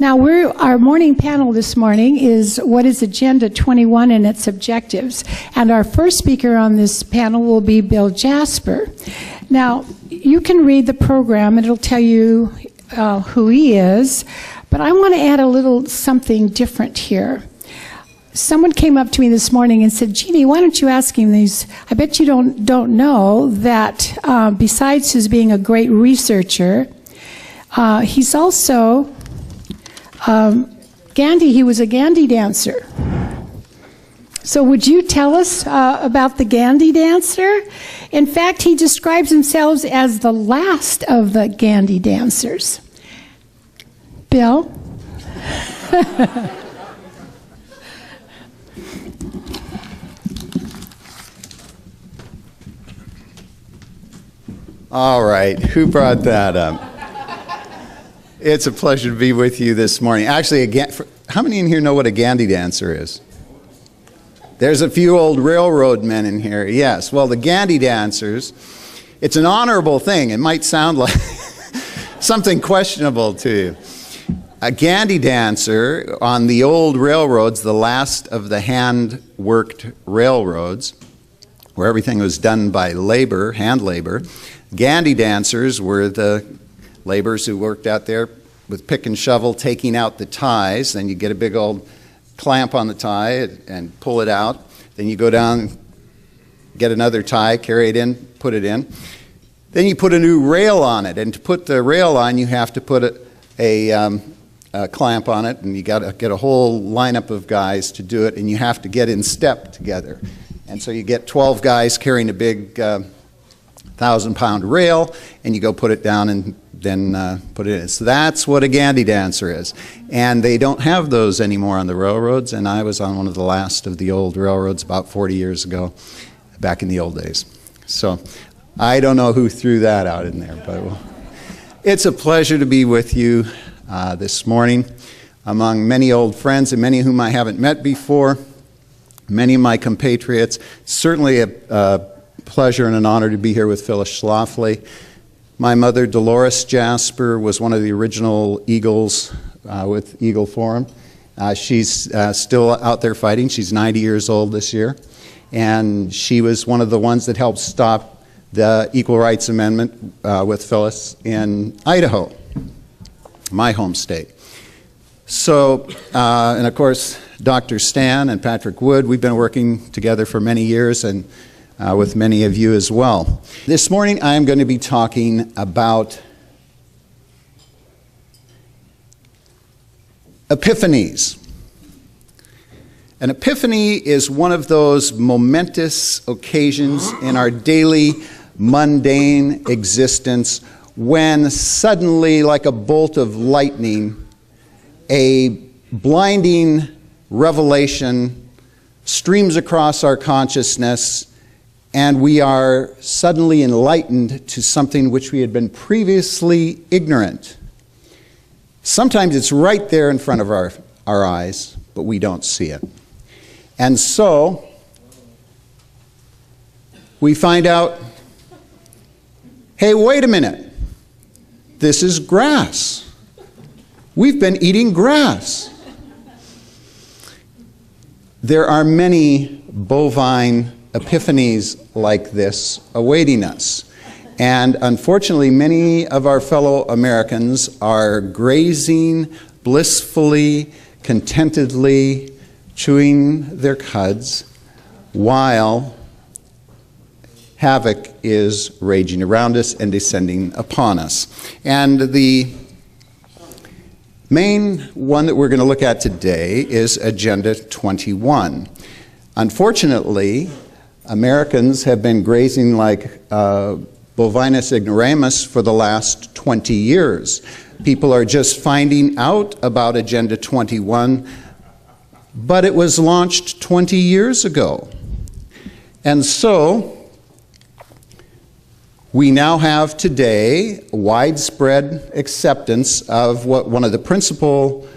Now, our morning panel this morning is what is Agenda 21 and its objectives. And our first speaker on this panel will be Bill Jasper. Now, you can read the program. It'll tell you who he is. But I want to add a little something different here. Someone came up to me this morning and said, Jeannie, why don't you ask him these? I bet you don't know that besides his being a great researcher, he's also he was a Gandhi dancer. So would you tell us about the Gandhi dancer? In fact, he describes himself as the last of the Gandhi dancers. Bill? All right, who brought that up? It's a pleasure to be with you this morning. Actually, how many in here know what a Gandhi dancer is? There's a few old railroad men in here. Yes, well, the Gandhi dancers, it's an honorable thing. It might sound like something questionable to you. A Gandhi dancer on the old railroads, the last of the hand-worked railroads, where everything was done by labor, hand labor, Gandhi dancers were the laborers who worked out there with pick and shovel taking out the ties. Then you get a big old clamp on the tie and pull it out. Then you go down, get another tie, carry it in, put it in. Then you put a new rail on it. And to put the rail on, you have to put a clamp on it. And you got to get a whole lineup of guys to do it. And you have to get in step together. And so you get 12 guys carrying a big 1,000-pound rail, and you go put it down and then put it in. So that's what a Gandhi dancer is. And they don't have those anymore on the railroads, and I was on one of the last of the old railroads about 40 years ago, back in the old days. So I don't know who threw that out in there, but it's a pleasure to be with you this morning among many old friends and many whom I haven't met before, many of my compatriots. Certainly a pleasure and an honor to be here with Phyllis Schlafly. My mother, Dolores Jasper, was one of the original Eagles with Eagle Forum. She's still out there fighting. She's 90 years old this year. And she was one of the ones that helped stop the Equal Rights Amendment with Phyllis in Idaho, my home state. So, and of course, Dr. Stan and Patrick Wood, we've been working together for many years, and with many of you as well. This morning I am going to be talking about epiphanies. An epiphany is one of those momentous occasions in our daily mundane existence when suddenly, like a bolt of lightning, a blinding revelation streams across our consciousness, and we are suddenly enlightened to something which we had been previously ignorant. Sometimes it's right there in front of our eyes, but we don't see it. And so we find out, hey, wait a minute. This is grass. We've been eating grass. There are many bovine epiphanies like this awaiting us. And unfortunately, many of our fellow Americans are grazing blissfully, contentedly, chewing their cuds, while havoc is raging around us and descending upon us. And the main one that we're going to look at today is Agenda 21. Unfortunately, Americans have been grazing like bovinus ignoramus for the last 20 years. People are just finding out about Agenda 21, but it was launched 20 years ago. And so we now have today widespread acceptance of what one of the principal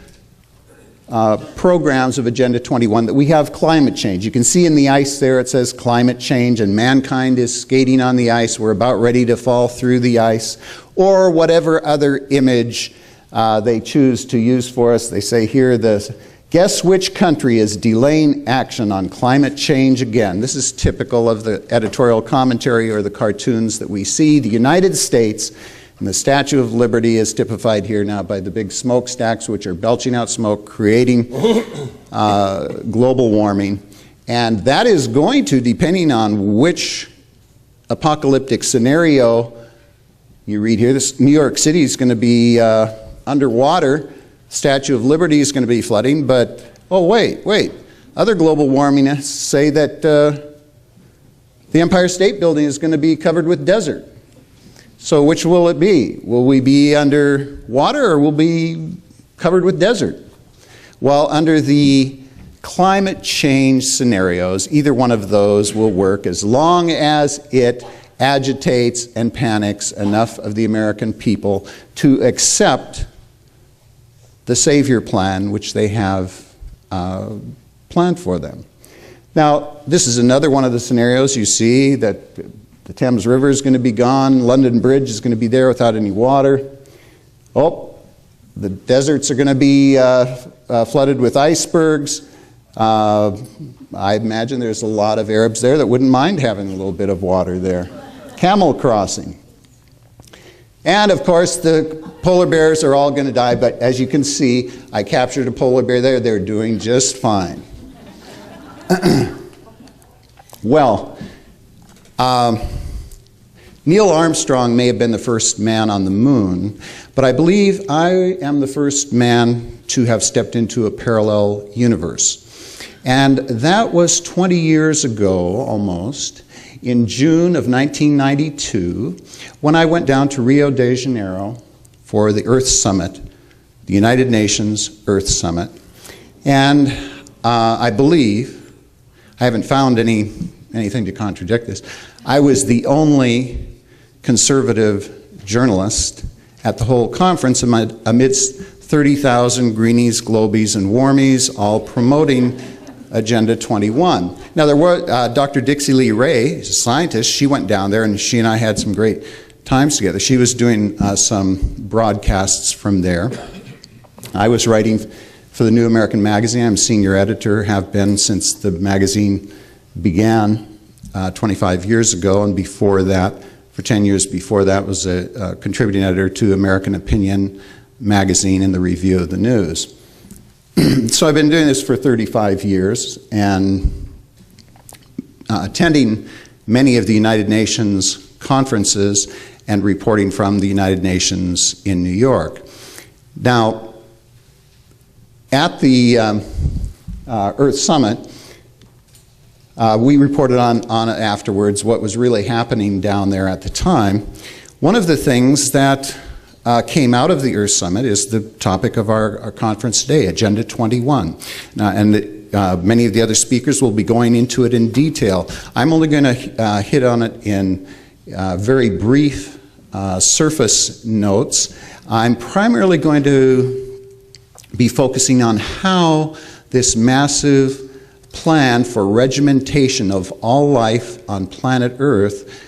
programs of Agenda 21, that we have climate change. You can see in the ice there it says climate change, and mankind is skating on the ice. We're about ready to fall through the ice, or whatever other image they choose to use for us. They say here, guess which country is delaying action on climate change again? This is typical of the editorial commentary or the cartoons that we see. The United States, and the Statue of Liberty is typified here now by the big smokestacks, which are belching out smoke, creating global warming. And that is going to, depending on which apocalyptic scenario you read here, this New York City is going to be underwater. Statue of Liberty is going to be flooding, but, oh, wait. Other global warmingists say that the Empire State Building is going to be covered with desert. So which will it be? Will we be under water or will we be covered with desert? Well, under the climate change scenarios, either one of those will work as long as it agitates and panics enough of the American people to accept the Savior plan which they have planned for them. Now, this is another one of the scenarios. You see that the Thames River is going to be gone, London Bridge is going to be there without any water. Oh, the deserts are going to be flooded with icebergs. I imagine there's a lot of Arabs there that wouldn't mind having a little bit of water there. Camel crossing. And of course, the polar bears are all going to die, but as you can see, I captured a polar bear there. They're doing just fine. Well, Neil Armstrong may have been the first man on the moon, but I believe I am the first man to have stepped into a parallel universe. And that was 20 years ago, almost, in June of 1992, when I went down to Rio de Janeiro for the Earth Summit, the United Nations Earth Summit. And I believe, I haven't found anything to contradict this, I was the only conservative journalist at the whole conference amidst 30,000 greenies, globies, and warmies, all promoting Agenda 21. Now, there were Dr. Dixie Lee Ray, a scientist. She went down there, and she and I had some great times together. She was doing some broadcasts from there. I was writing for the New American Magazine. I'm senior editor, have been since the magazine began 25 years ago, and before that, for 10 years before that, was a contributing editor to American Opinion magazine and the Review of the News. So I've been doing this for 35 years and attending many of the United Nations conferences and reporting from the United Nations in New York. Now, at the Earth Summit, we reported on it afterwards what was really happening down there at the time. One of the things that came out of the Earth Summit is the topic of our conference today, Agenda 21. And many of the other speakers will be going into it in detail. I'm only going to hit on it in very brief surface notes. I'm primarily going to be focusing on how this massive plan for regimentation of all life on planet Earth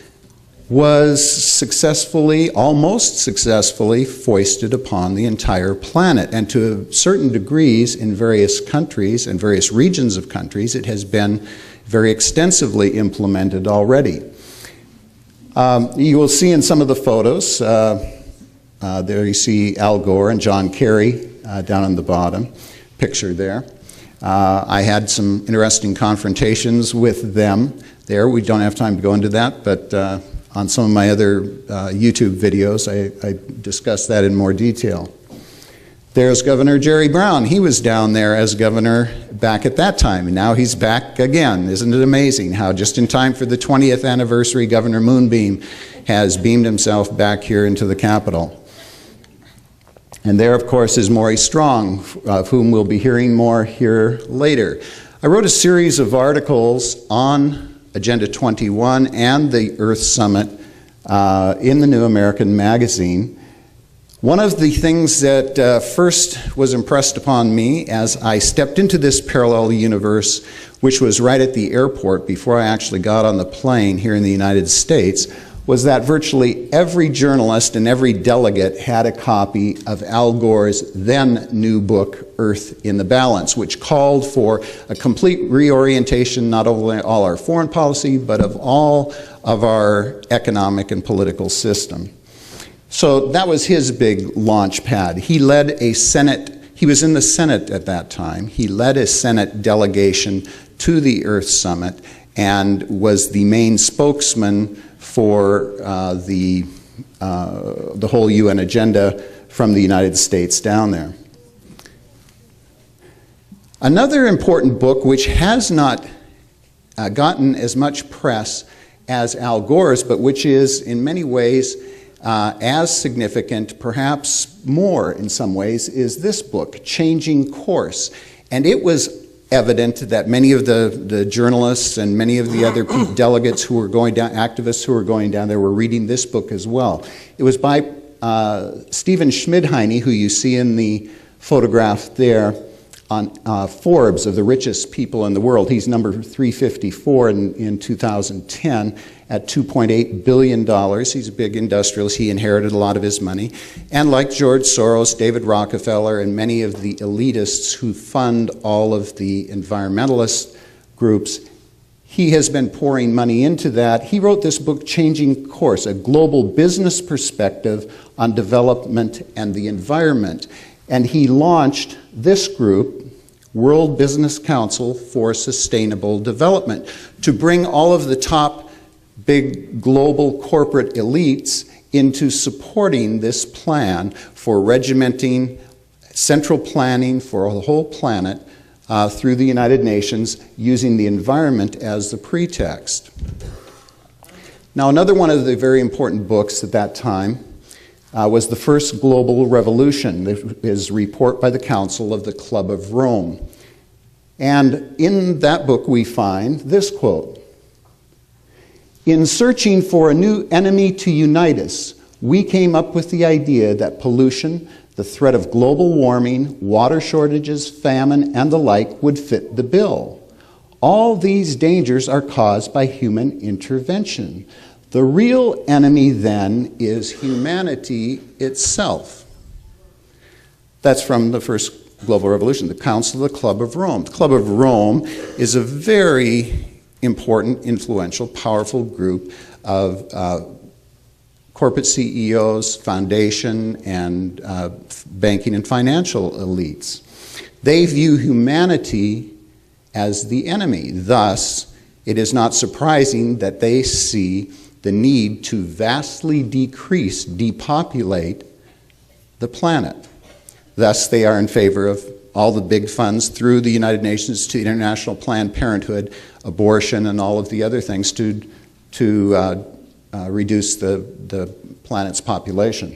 was successfully, almost successfully, foisted upon the entire planet. And to certain degrees in various countries and various regions of countries, it has been very extensively implemented already. You will see in some of the photos, there you see Al Gore and John Kerry down on the bottom, picture there. I had some interesting confrontations with them there. We don't have time to go into that, but on some of my other YouTube videos, I discussed that in more detail. There's Governor Jerry Brown. He was down there as governor back at that time, and now he's back again. Isn't it amazing how just in time for the 20th anniversary, Governor Moonbeam has beamed himself back here into the Capitol. And there, of course, is Maury Strong, of whom we'll be hearing more here later. I wrote a series of articles on Agenda 21 and the Earth Summit in the New American Magazine. One of the things that first was impressed upon me as I stepped into this parallel universe, which was right at the airport before I actually got on the plane here in the United States, was that virtually every journalist and every delegate had a copy of Al Gore's then new book, Earth in the Balance, which called for a complete reorientation, not only all our foreign policy, but of all of our economic and political system. So that was his big launch pad. He led a Senate, he was in the Senate at that time. He led a Senate delegation to the Earth Summit and was the main spokesman for the whole UN agenda from the United States down there. Another important book which has not gotten as much press as Al Gore's, but which is in many ways as significant, perhaps more in some ways, is this book, Changing Course. And it was evident that many of the journalists and many of the other delegates who were going down, activists who were going down there, were reading this book as well. It was by Stephen Schmidheiny, who you see in the photograph there, on Forbes of the richest people in the world. He's number 354 in 2010 at $2.8 billion. He's a big industrialist. He inherited a lot of his money. And like George Soros, David Rockefeller, and many of the elitists who fund all of the environmentalist groups, he has been pouring money into that. He wrote this book, Changing Course, a global business perspective on development and the environment. And he launched this group, World Business Council for Sustainable Development, to bring all of the top big global corporate elites into supporting this plan for regimenting, central planning for the whole planet through the United Nations, using the environment as the pretext. Now, another one of the very important books at that time was The First Global Revolution, his report by the Council of the Club of Rome. And in that book we find this quote: "In searching for a new enemy to unite us, we came up with the idea that pollution, the threat of global warming, water shortages, famine, and the like would fit the bill. All these dangers are caused by human intervention. The real enemy then is humanity itself." That's from the First Global Revolution, the Council of the Club of Rome. The Club of Rome is a very important, influential, powerful group of corporate CEOs, foundation, and banking and financial elites. They view humanity as the enemy. Thus, it is not surprising that they see the need to vastly decrease, depopulate the planet. Thus, they are in favor of all the big funds through the United Nations to International Planned Parenthood, abortion, and all of the other things to reduce the planet's population.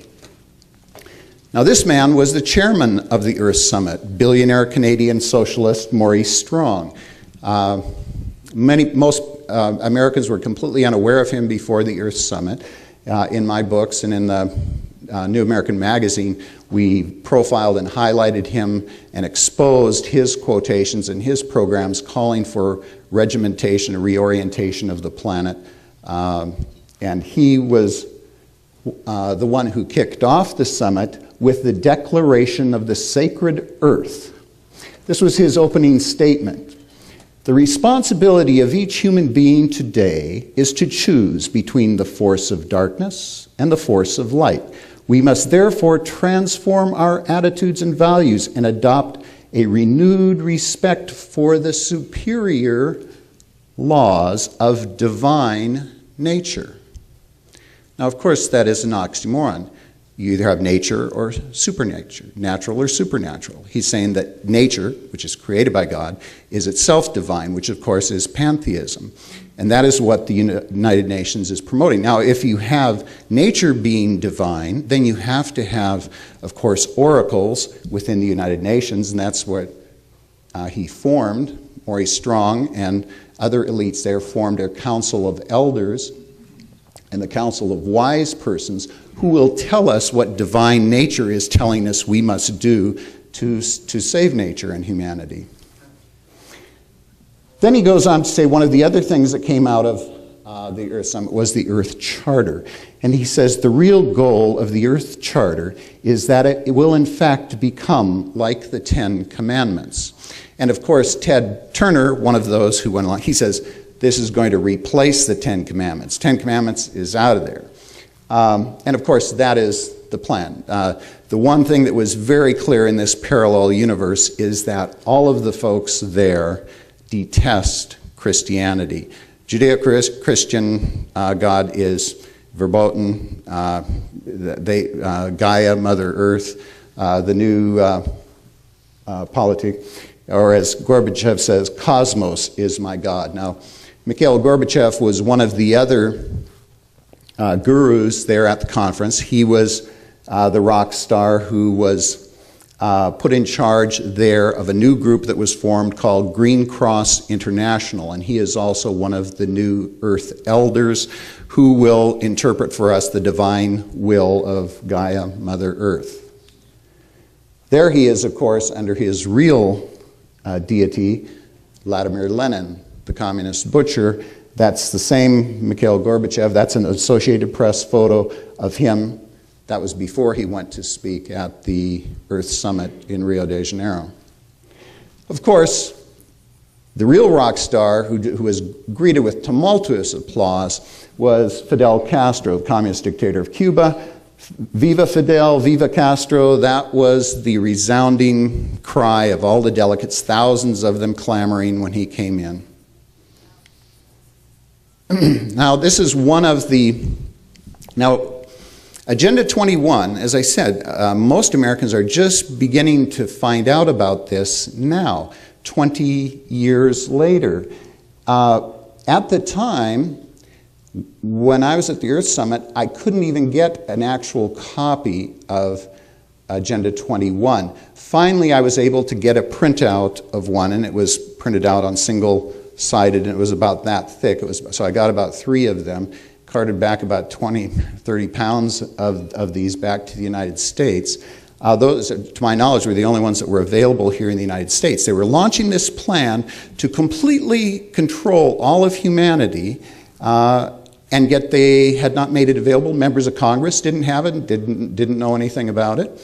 Now, this man was the chairman of the Earth Summit, billionaire Canadian socialist Maurice Strong. Most Americans were completely unaware of him before the Earth Summit. In my books and in the New American Magazine, we profiled and highlighted him and exposed his quotations and his programs calling for regimentation and reorientation of the planet. And he was the one who kicked off the summit with the Declaration of the Sacred Earth. This was his opening statement. "The responsibility of each human being today is to choose between the force of darkness and the force of light. We must therefore transform our attitudes and values and adopt a renewed respect for the superior laws of divine nature." Now, of course, that is an oxymoron. You either have nature or supernature, natural or supernatural. He's saying that nature, which is created by God, is itself divine, which of course is pantheism. And that is what the United Nations is promoting. Now, if you have nature being divine, then you have to have, of course, oracles within the United Nations, and that's what he formed. Maurice Strong and other elites there formed a council of elders and the council of wise persons who will tell us what divine nature is telling us we must do to save nature and humanity. Then he goes on to say one of the other things that came out of the Earth Summit was the Earth Charter. And he says the real goal of the Earth Charter is that it will in fact become like the Ten Commandments. And of course, Ted Turner, one of those who went along, he says this is going to replace the Ten Commandments. Ten Commandments is out of there. And of course, that is the plan. The one thing that was very clear in this parallel universe is that all of the folks there detest Christianity. Judeo-Christian God is verboten, Gaia, Mother Earth, the new politic, or as Gorbachev says, cosmos is my God. Now, Mikhail Gorbachev was one of the other gurus there at the conference. He was the rock star who was put in charge there of a new group that was formed called Green Cross International, and he is also one of the new Earth Elders who will interpret for us the divine will of Gaia, Mother Earth. There he is, of course, under his real deity, Vladimir Lenin, the communist butcher. That's the same Mikhail Gorbachev. That's an Associated Press photo of him. That was before he went to speak at the Earth Summit in Rio de Janeiro. Of course, the real rock star who was greeted with tumultuous applause was Fidel Castro, the communist dictator of Cuba. Viva Fidel, Viva Castro, that was the resounding cry of all the delegates, thousands of them clamoring when he came in. Now, this is one of the... Now, Agenda 21, as I said, most Americans are just beginning to find out about this now, 20 years later. At the time, when I was at the Earth Summit, I couldn't even get an actual copy of Agenda 21. Finally, I was able to get a printout of one, and it was printed out on single-sided, and it was about that thick. So I got about 3 of them. Carted back about 20, 30 pounds of these back to the United States. Those, to my knowledge, were the only ones that were available here in the United States. They were launching this plan to completely control all of humanity, and yet they had not made it available. Members of Congress didn't have it, didn't know anything about it.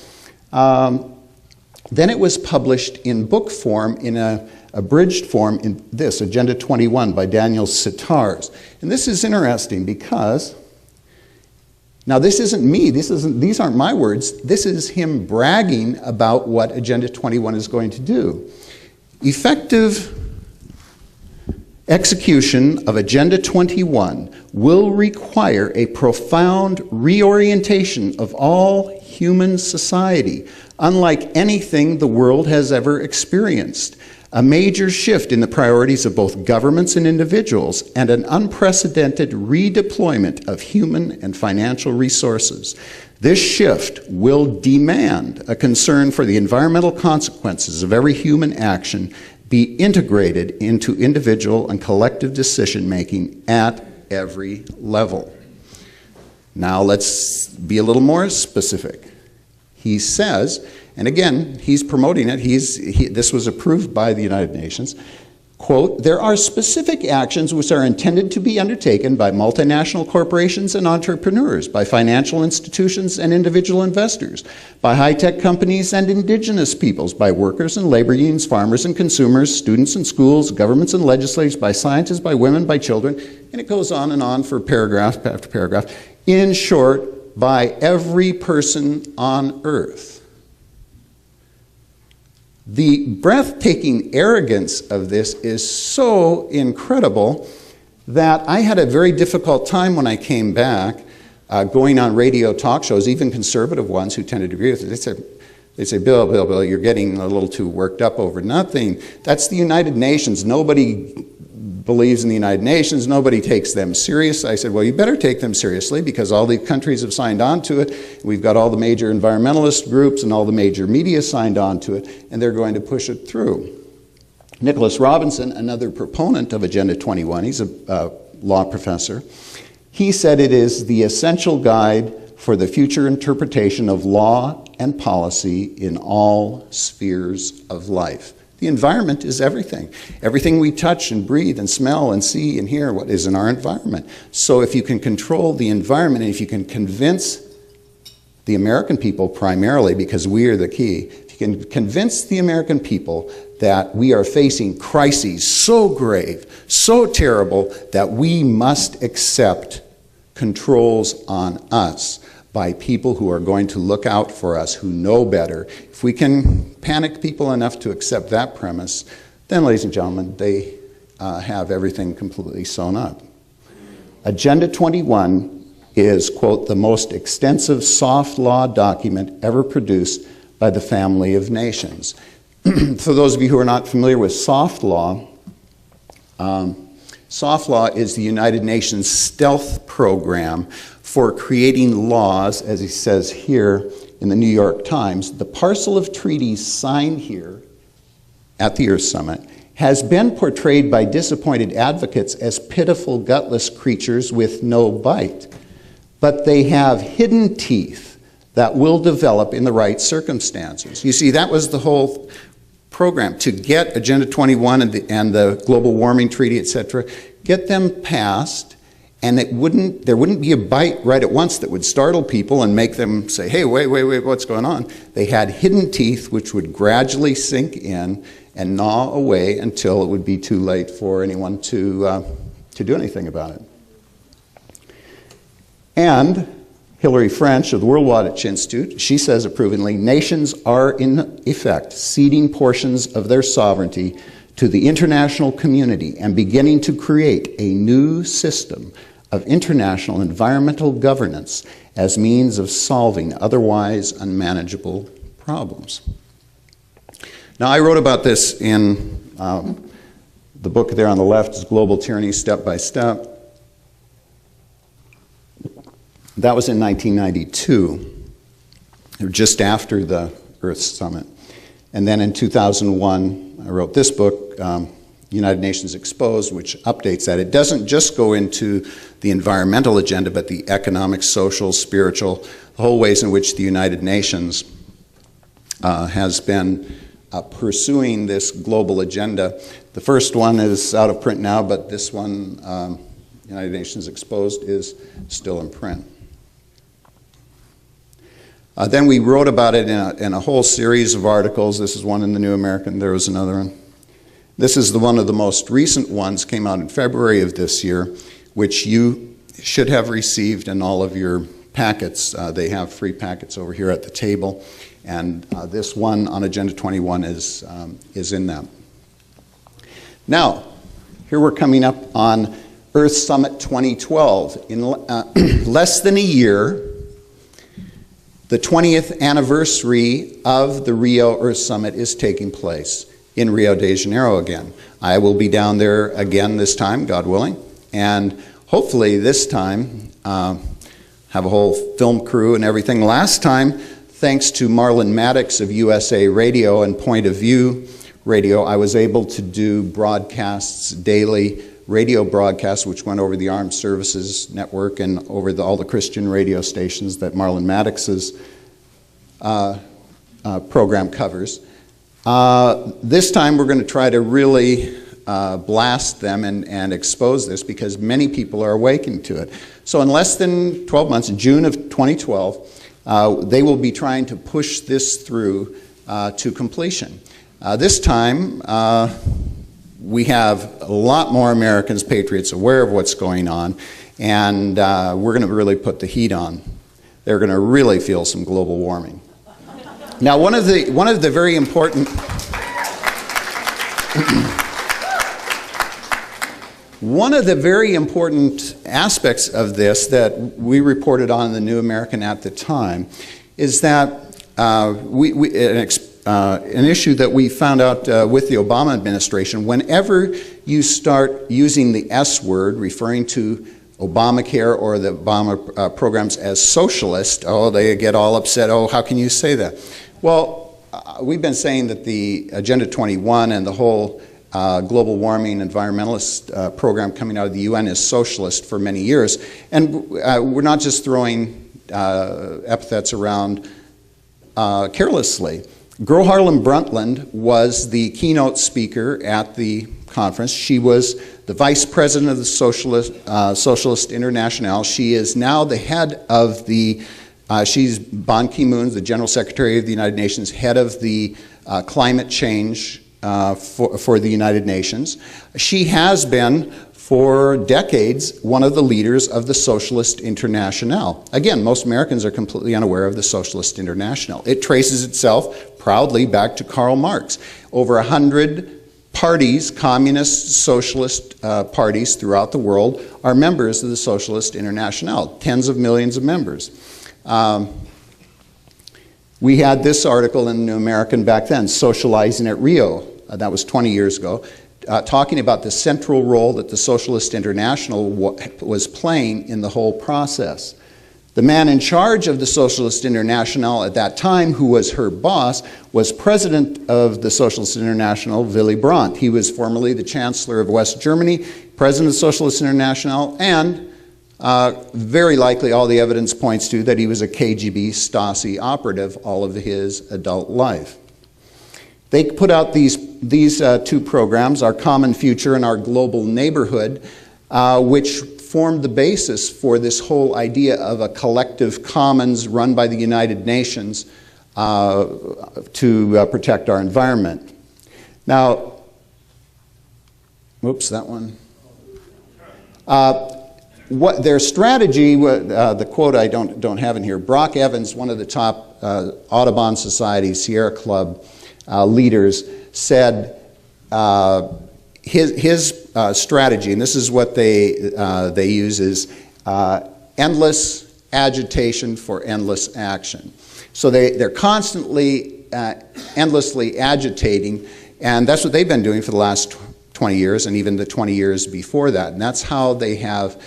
Then it was published in book form, in a abridged form, in this, Agenda 21 by Daniel Sitars. And this is interesting because, now this isn't me, these aren't my words, this is him bragging about what Agenda 21 is going to do. Effective execution of Agenda 21 will require a profound reorientation of all human society, unlike anything the world has ever experienced. A major shift in the priorities of both governments and individuals, and an unprecedented redeployment of human and financial resources. This shift will demand a concern for the environmental consequences of every human action be integrated into individual and collective decision-making at every level. Now let's be a little more specific. He says, and again, he's promoting it, this was approved by the United Nations, quote, there are specific actions which are intended to be undertaken by multinational corporations and entrepreneurs, by financial institutions and individual investors, by high-tech companies and indigenous peoples, by workers and labor unions, farmers and consumers, students and schools, governments and legislators, by scientists, by women, by children, and it goes on and on for paragraph after paragraph. In short, by every person on earth. The breathtaking arrogance of this is so incredible that I had a very difficult time when I came back going on radio talk shows, even conservative ones who tended to agree with it. They say, Bill, you're getting a little too worked up over nothing. That's the United Nations. Nobody believes in the United Nations. Nobody takes them serious. I said, well, you better take them seriously because all the countries have signed on to it. We've got all the major environmentalist groups and all the major media signed on to it, and they're going to push it through. Nicholas Robinson, another proponent of Agenda 21, he's a law professor, he said it is the essential guide for the future interpretation of law and policy in all spheres of life. The environment is everything. Everything we touch and breathe and smell and see and hear what is in our environment. So if you can control the environment, and if you can convince the American people primarily, because we are the key, if you can convince the American people that we are facing crises so grave, so terrible, that we must accept controls on us by people who are going to look out for us, who know better. If we can panic people enough to accept that premise, then, ladies and gentlemen, they have everything completely sewn up. Agenda 21 is, quote, the most extensive soft law document ever produced by the family of nations. For those of you who are not familiar with soft law is the United Nations stealth program for creating laws, as he says here in the New York Times. The parcel of treaties signed here at the Earth Summit has been portrayed by disappointed advocates as pitiful, gutless creatures with no bite. But they have hidden teeth that will develop in the right circumstances. You see, that was the whole program, to get Agenda 21 and the Global Warming Treaty, etc., get them passed, and there wouldn't be a bite right at once that would startle people and make them say, hey, wait, what's going on? They had hidden teeth which would gradually sink in and gnaw away until it would be too late for anyone to do anything about it. And Hilary French of the World Watch Institute, she says approvingly, nations are in effect ceding portions of their sovereignty to the international community and beginning to create a new system of international environmental governance as means of solving otherwise unmanageable problems. Now, I wrote about this in the book there on the left, is Global Tyranny Step by Step. That was in 1992, just after the Earth Summit. And then in 2001, I wrote this book, United Nations Exposed, which updates that. It doesn't just go into the environmental agenda, but the economic, social, spiritual, the whole ways in which the United Nations has been pursuing this global agenda. The first one is out of print now, but this one, United Nations Exposed, is still in print. Then we wrote about it in a whole series of articles. This is one in the New American. There was another one. This is one of the most recent ones, came out in February of this year, which you should have received in all of your packets. They have free packets over here at the table. And this one on Agenda 21 is in them. Now, here we're coming up on Earth Summit 2012. In less than a year, the 20th anniversary of the Rio Earth Summit is taking place in Rio de Janeiro again. I will be down there again this time, God willing, and hopefully this time have a whole film crew and everything. Last time, thanks to Marlon Maddox of USA Radio and Point of View Radio, I was able to do broadcasts, daily radio broadcasts, which went over the Armed Services Network and over all the Christian radio stations that Marlon Maddox's program covers. This time we're going to try to really blast them and expose this, because many people are awakening to it. So in less than 12 months, in June of 2012, they will be trying to push this through to completion. This time, we have a lot more Americans, patriots, aware of what's going on, and we're going to really put the heat on. They're going to really feel some global warming. Now, one of the very important one of the very important aspects of this that we reported on in the New American at the time is that an issue that we found out with the Obama administration: whenever you start using the S word, referring to Obamacare or the Obama programs as socialist, oh, they get all upset. Oh, how can you say that? Well, we've been saying that the Agenda 21 and the whole global warming environmentalist program coming out of the UN is socialist for many years. And we're not just throwing epithets around carelessly. Gro Harlem Brundtland was the keynote speaker at the conference. She was the vice president of the Socialist International. She is now the head of the, she's Ban Ki-moon, the General Secretary of the United Nations, head of the climate change for the United Nations. She has been, for decades, one of the leaders of the Socialist International. Again, most Americans are completely unaware of the Socialist International. It traces itself proudly back to Karl Marx. Over 100 parties, communist, socialist parties throughout the world are members of the Socialist International, tens of millions of members. We had this article in the New American back then, Socializing at Rio, that was 20 years ago, talking about the central role that the Socialist International was playing in the whole process. The man in charge of the Socialist International at that time, who was her boss, was president of the Socialist International, Willy Brandt. He was formerly the Chancellor of West Germany, president of the Socialist International, and very likely all the evidence points to that he was a KGB Stasi operative all of his adult life. They put out these two programs, Our Common Future and Our Global Neighborhood, which formed the basis for this whole idea of a collective commons run by the United Nations to protect our environment. Now, whoops, that one. What their strategy, the quote I don't have in here, Brock Evans, one of the top Audubon Society, Sierra Club leaders, said his strategy, and this is what they use, is endless agitation for endless action. So they're constantly, endlessly agitating, and that's what they've been doing for the last 20 years and even the 20 years before that. And that's how they have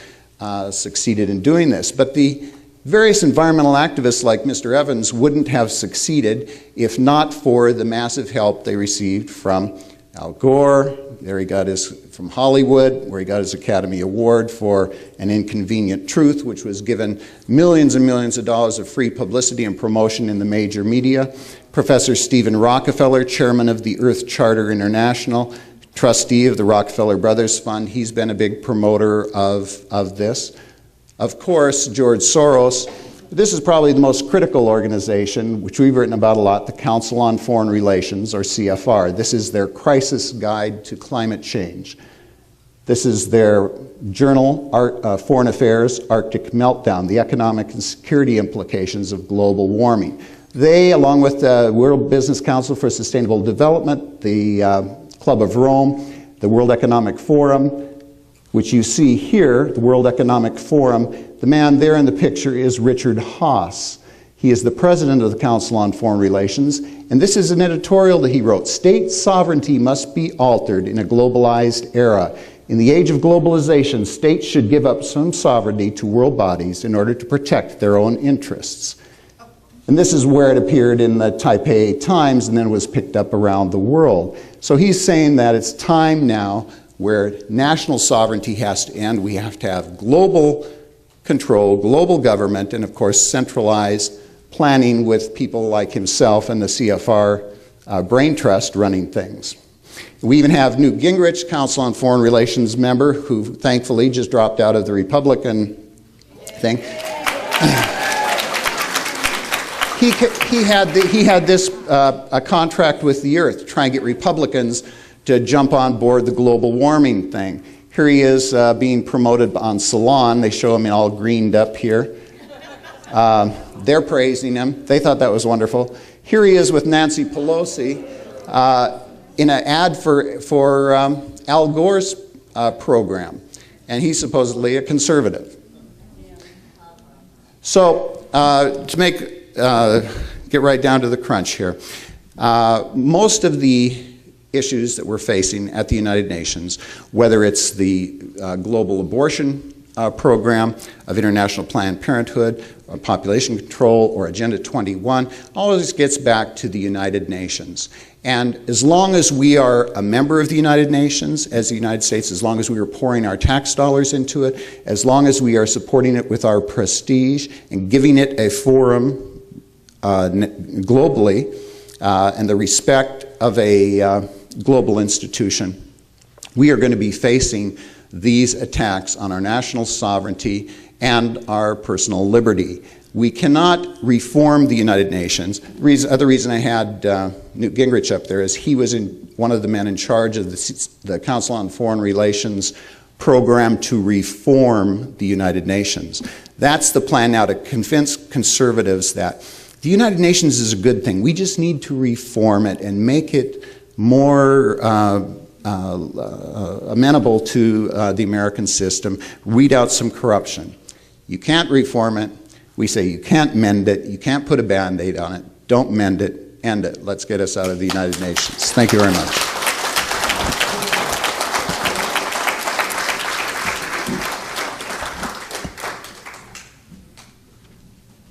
succeeded in doing this. But the various environmental activists like Mr. Evans wouldn't have succeeded if not for the massive help they received from Al Gore. There he got his, from Hollywood, where he got his Academy Award for An Inconvenient Truth, which was given millions and millions of dollars of free publicity and promotion in the major media. Professor Stephen Rockefeller, chairman of the Earth Charter International, trustee of the Rockefeller Brothers Fund, he's been a big promoter of this. Of course, George Soros. This is probably the most critical organization, which we've written about a lot, the Council on Foreign Relations, or CFR. This is their crisis guide to climate change. This is their journal, Foreign Affairs, Arctic Meltdown, the economic and security implications of global warming. They, along with the World Business Council for Sustainable Development, the Club of Rome, the World Economic Forum, which you see here, the World Economic Forum. The man there in the picture is Richard Haass. He is the president of the Council on Foreign Relations, and this is an editorial that he wrote. State sovereignty must be altered in a globalized era. In the age of globalization, states should give up some sovereignty to world bodies in order to protect their own interests. And this is where it appeared in the Taipei Times and then was picked up around the world. So he's saying that it's time now where national sovereignty has to end. We have to have global control, global government, and of course centralized planning with people like himself and the CFR Brain Trust running things. We even have Newt Gingrich, Council on Foreign Relations member, who thankfully just dropped out of the Republican thing. He had this a contract with the Earth to try and get Republicans to jump on board the global warming thing. Here he is being promoted on Salon. They show him all greened up here. They're praising him. They thought that was wonderful. Here he is with Nancy Pelosi in an ad for Al Gore's program. And he's supposedly a conservative. So to get right down to the crunch here, most of the issues that we're facing at the United Nations, whether it's the global abortion program of International Planned Parenthood, or population control, or Agenda 21, all of this gets back to the United Nations. And as long as we are a member of the United Nations, as the United States, as long as we are pouring our tax dollars into it, as long as we are supporting it with our prestige and giving it a forum globally, and the respect of a global institution, we are going to be facing these attacks on our national sovereignty and our personal liberty. We cannot reform the United Nations. The other reason I had Newt Gingrich up there is he was one of the men in charge of the Council on Foreign Relations program to reform the United Nations. That's the plan now, to convince conservatives that the United Nations is a good thing. We just need to reform it and make it more amenable to the American system, weed out some corruption. You can't reform it. We say you can't mend it. You can't put a Band-Aid on it. Don't mend it. End it. Let's get us out of the United Nations. Thank you very much.